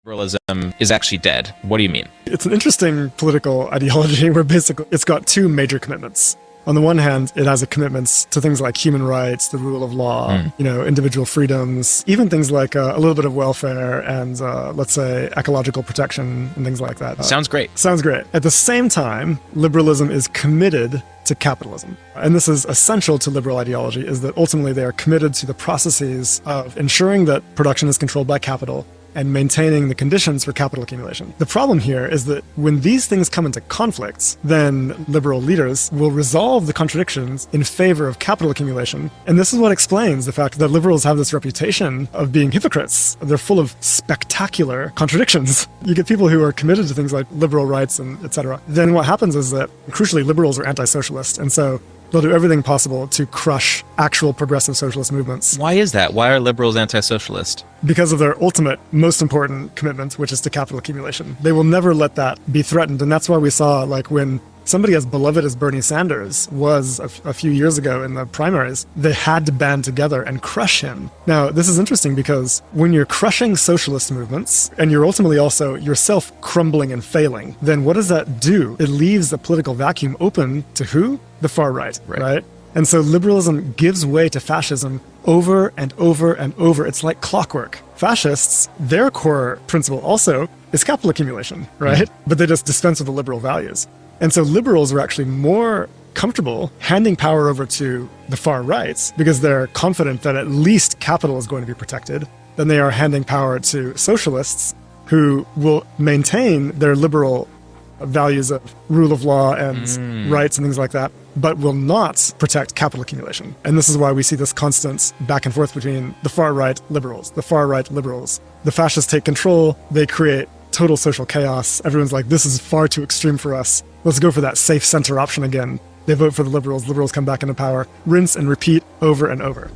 Liberalism is actually dead. What do you mean? It's an interesting political ideology where basically it's got two major commitments. On the one hand, it has a commitments to things like human rights, the rule of law, individual freedoms, even things like a little bit of welfare and, let's say, ecological protection and things like that. Sounds great. Sounds great. At the same time, liberalism is committed to capitalism. And this is essential to liberal ideology, is that ultimately they are committed to the processes of ensuring that production is controlled by capital and maintaining the conditions for capital accumulation. The problem here is that when these things come into conflicts, then liberal leaders will resolve the contradictions in favor of capital accumulation. And this is what explains the fact that liberals have this reputation of being hypocrites. They're full of spectacular contradictions. You get people who are committed to things like liberal rights and etc. Then what happens is that, crucially, liberals are anti-socialist. And so they'll do everything possible to crush actual progressive socialist movements. Why is that? Why are liberals anti-socialist? Because of their ultimate, most important commitment, which is to capital accumulation. They will never let that be threatened. And that's why we saw, like, when somebody as beloved as Bernie Sanders was a few years ago in the primaries, they had to band together and crush him. Now, this is interesting because when you're crushing socialist movements, and you're ultimately also yourself crumbling and failing, then what does that do? It leaves a political vacuum open to who? The far right, right? And so liberalism gives way to fascism over and over and over. It's like clockwork. Fascists, their core principle also is capital accumulation, right? But they just dispense with the liberal values. And so liberals are actually more comfortable handing power over to the far rights because they're confident that at least capital is going to be protected than they are handing power to socialists who will maintain their liberal values of rule of law and rights and things like that, but will not protect capital accumulation. And this is why we see this constant back and forth between the far right liberals, the far right liberals. The fascists take control, they create total social chaos. Everyone's like, this is far too extreme for us. Let's go for that safe center option again. They vote for the liberals come back into power. Rinse and repeat over and over.